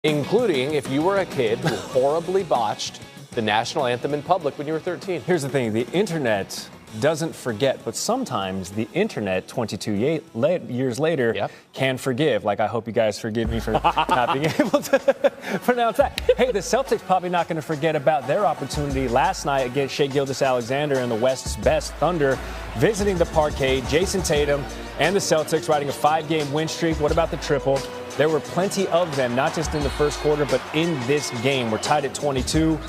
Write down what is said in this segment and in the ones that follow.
including if you were a kid who horribly botched the national anthem in public when you were 13. Here's the thing. The internet doesn't forget, but sometimes the internet 22 years later can forgive. Like, I hope you guys forgive me for not being able to pronounce that. Hey, the Celtics probably not going to forget about their opportunity last night against Shai Gilgeous-Alexander and the West's best Thunder, visiting the parquet. Jason Tatum and the Celtics riding a 5-game win streak. What about the triple? There were plenty of them, not just in the first quarter, but in this game. We're tied at 22.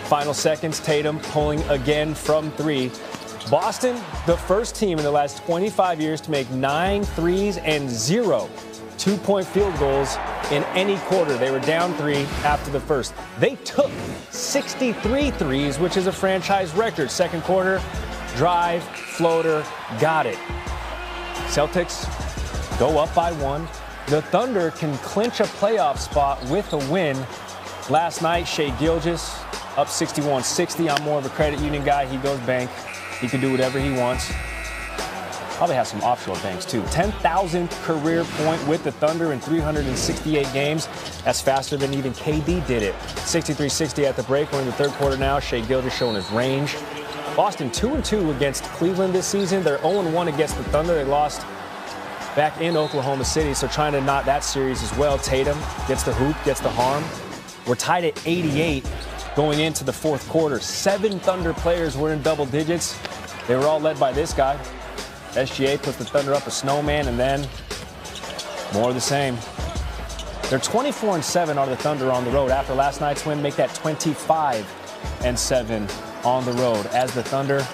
Final seconds, Tatum pulling again from 3. Boston, the first team in the last 25 years to make 9 threes and 0 two-point field goals in any quarter. They were down 3 after the first. They took 63 threes, which is a franchise record. Second quarter, drive, floater, got it. Celtics go up by 1. The Thunder can clinch a playoff spot with a win. Last night, Shai Gilgeous up 61-60. I'm more of a credit union guy. He goes bank. He can do whatever he wants. Probably has some offshore banks, too. 10,000th career point with the Thunder in 368 games. That's faster than even KD did it. 63-60 at the break. We're in the third quarter now. Shai Gilgeous showing his range. Boston 2-2 against Cleveland this season. They're 0-1 against the Thunder. They lost back in Oklahoma City, so trying to knot that series as well. Tatum gets the hoop, gets the harm. We're tied at 88 going into the fourth quarter. 7 Thunder players were in double digits. They were all led by this guy. SGA puts the Thunder up a snowman, and then more of the same. They're 24-7 are the Thunder on the road. After last night's win, make that 25-7 on the road as the Thunder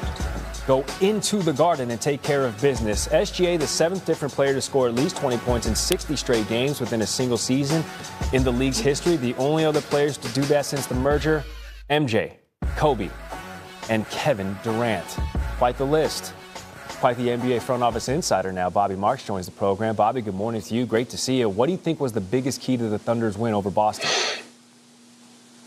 go into the Garden and take care of business. SGA, the 7th different player to score at least 20 points in 60 straight games within a single season in the league's history. The only other players to do that since the merger, MJ, Kobe, and Kevin Durant. Quite the list. Quite the NBA front office insider now. Bobby Marks joins the program. Bobby, good morning to you. Great to see you. What do you think was the biggest key to the Thunder's win over Boston?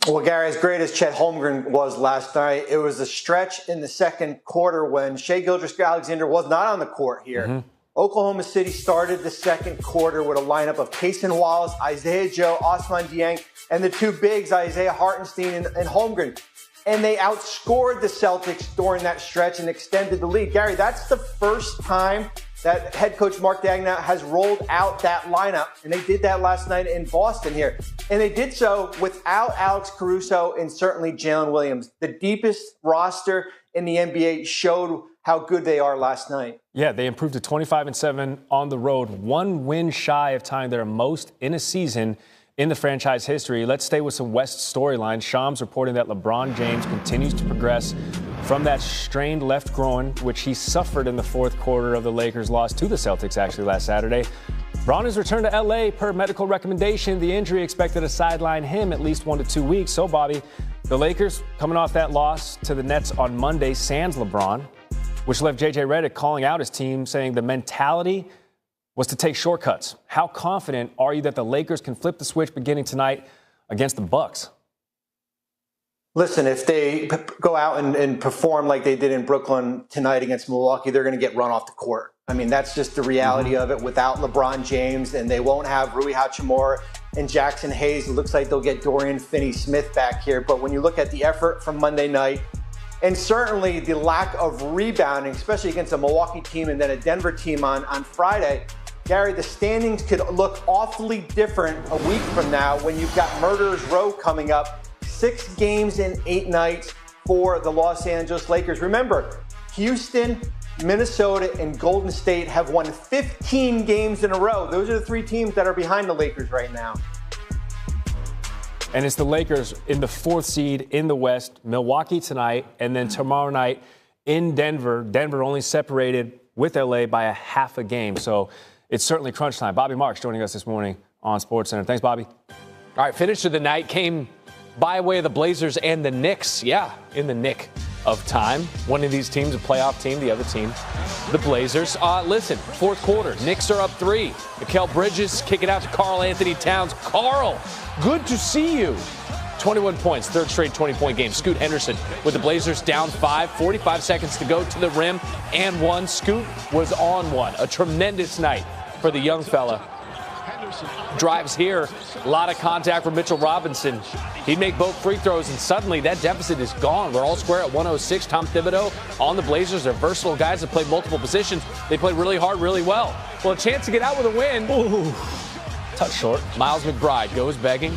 Well, Gary, as great as Chet Holmgren was last night, it was a stretch in the second quarter when Shai Gilgeous-Alexander was not on the court here. Mm-hmm. Oklahoma City started the second quarter with a lineup of Cason Wallace, Isaiah Joe, Ousmane Dieng, and the 2 bigs, Isaiah Hartenstein and Holmgren. And they outscored the Celtics during that stretch and extended the lead. Gary, that's the first time that head coach Mark Daigneault has rolled out that lineup. And they did that last night in Boston here. And they did so without Alex Caruso and certainly Jalen Williams. The deepest roster in the NBA showed how good they are last night. Yeah, they improved to 25-7 on the road. 1 win shy of tying their most in a season in the franchise history. Let's stay with some West storylines. Shams reporting that LeBron James continues to progress from that strained left groin, which he suffered in the fourth quarter of the Lakers' loss to the Celtics actually last Saturday. Bron has returned to L.A. per medical recommendation. The injury expected to sideline him at least 1 to 2 weeks. So, Bobby, the Lakers coming off that loss to the Nets on Monday sans LeBron, which left J.J. Redick calling out his team, saying the mentality was to take shortcuts. How confident are you that the Lakers can flip the switch beginning tonight against the Bucks? Listen, if they go out and perform like they did in Brooklyn tonight against Milwaukee, they're going to get run off the court. I mean, that's just the reality of it without LeBron James, and they won't have Rui Hachimura and Jackson Hayes. It looks like they'll get Dorian Finney-Smith back here. But when you look at the effort from Monday night, and certainly the lack of rebounding, especially against a Milwaukee team and then a Denver team on Friday, Gary, the standings could look awfully different a week from now when you've got Murderers Row coming up. 6 games in 8 nights for the Los Angeles Lakers. Remember, Houston, Minnesota, and Golden State have won 15 games in a row. Those are the 3 teams that are behind the Lakers right now. And it's the Lakers in the 4th seed in the West, Milwaukee tonight, and then tomorrow night in Denver. Denver only separated with LA by a half a game. So it's certainly crunch time. Bobby Marks joining us this morning on SportsCenter. Thanks, Bobby. All right, finish of the night came by way of the Blazers and the Knicks. Yeah, in the nick of time. One of these teams, a playoff team, the other team, the Blazers. Listen, fourth quarter, Knicks are up 3. Mikal Bridges kicking out to Karl Anthony Towns. Karl, good to see you. 21 points, 3rd straight 20-point game. Scoot Henderson with the Blazers down 5, 45 seconds to go to the rim and 1. Scoot was on 1. A tremendous night for the young fella. drives here. A lot of contact from Mitchell Robinson. He'd make both free throws, and suddenly that deficit is gone. We're all square at 106. Tom Thibodeau on the Blazers. They're versatile guys that play multiple positions. They play really hard, really well. Well, a chance to get out with a win. Ooh, touch short. Miles McBride goes begging.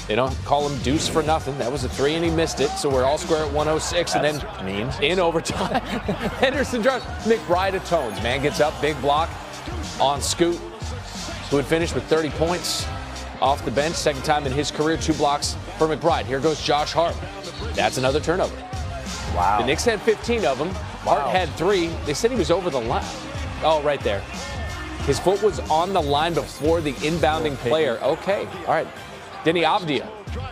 They don't call him Deuce for nothing. That was a three, and he missed it. So we're all square at 106. That's and then mean. In overtime, Henderson drives. McBride atones. Man gets up, big block on Scoot, who had finished with 30 points off the bench. Second time in his career, 2 blocks for McBride. Here goes Josh Hart. That's another turnover. Wow. The Knicks had 15 of them. Hart had 3. They said he was over the line. Oh, right there. His foot was on the line before the inbounding player. Okay, all right. Denny Avdia.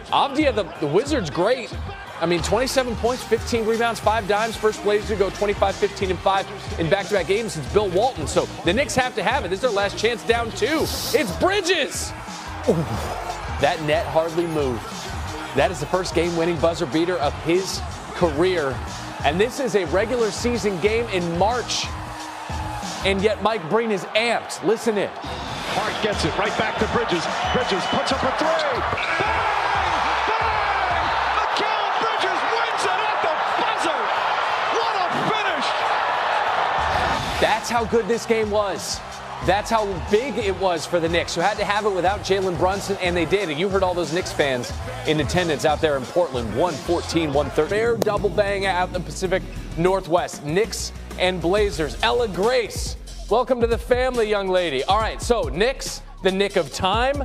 Avdia, the Wizards, great. I mean, 27 points, 15 rebounds, 5 dimes. First Blazers to go 25, 15, and 5 in back-to-back games since Bill Walton. So the Knicks have to have it. This is their last chance down 2. It's Bridges. Ooh. That net hardly moved. That is the first game-winning buzzer beater of his career. And this is a regular season game in March. And yet Mike Breen is amped. Listen in. Hart gets it right back to Bridges. Bridges puts up a 3. Bang! Bang! Mikal Bridges wins it at the buzzer. What a finish! That's how good this game was. That's how big it was for the Knicks, who had to have it without Jalen Brunson, and they did. And you heard all those Knicks fans in attendance out there in Portland. 114, 130. Fair double bang out in the Pacific Northwest. Knicks and Blazers. Ella Grace, welcome to the family, young lady. All right, so Knicks, the nick of time.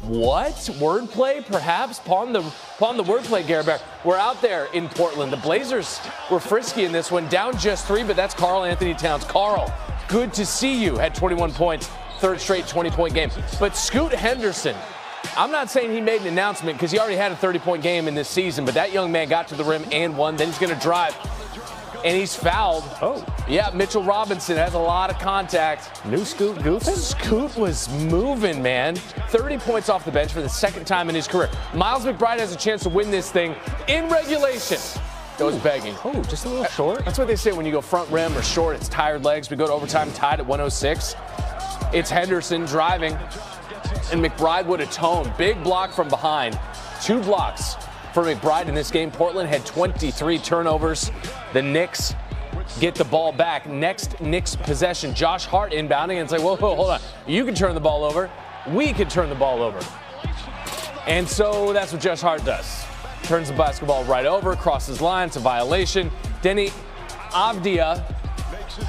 What? Wordplay, perhaps? Pawn the wordplay, Gary Bear. We're out there in Portland. The Blazers were frisky in this one, down just 3, but that's Karl Anthony Towns. Karl, good to see you. Had 21 points, third straight 20-point game. But Scoot Henderson, I'm not saying he made an announcement because he already had a 30-point game in this season, but that young man got to the rim and won. Then he's going to drive, and he's fouled. Oh. Yeah, Mitchell Robinson has a lot of contact. New Scoot goofing? Scoot was moving, man. 30 points off the bench for the second time in his career. Miles McBride has a chance to win this thing in regulation. Goes begging. Oh, just a little short. That's what they say when you go front rim or short. It's tired legs. We go to overtime tied at 106. It's Henderson driving, and McBride would atone. Big block from behind. 2 blocks for McBride in this game. Portland had 23 turnovers. The Knicks get the ball back. Next Knicks possession. Josh Hart inbounding, and it's like, whoa, hold on. You can turn the ball over. We can turn the ball over. And so that's what Josh Hart does. Turns the basketball right over, crosses line. It's a violation. Denny Avdia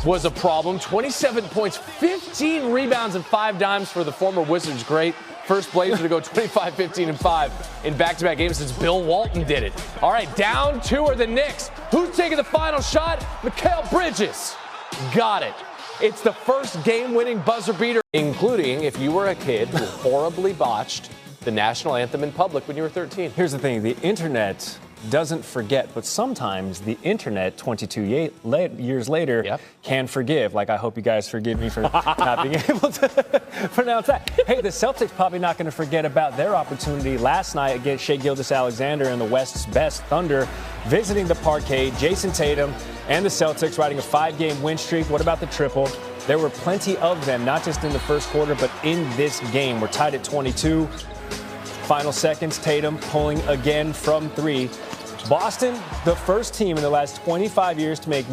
was a problem. 27 points, 15 rebounds, and 5 dimes for the former Wizards great. First Blazer to go 25, 15, and 5 in back-to-back games since Bill Walton did it. All right, down 2 are the Knicks. Who's taking the final shot? Mikal Bridges. Got it. It's the first game-winning buzzer beater, including if you were a kid who horribly botched the national anthem in public when you were 13. Here's the thing. The internet doesn't forget, but sometimes the internet 22 years later can forgive. Like, I hope you guys forgive me for not being able to pronounce that. Hey, the Celtics probably not going to forget about their opportunity last night against Shai Gilgeous-Alexander and the West's best Thunder, visiting the Parkade. Jason Tatum and the Celtics riding a 5-game win streak. What about the triple? There were plenty of them, not just in the first quarter, but in this game. We're tied at 22. Final seconds, Tatum pulling again from 3. Boston, the first team in the last 25 years to make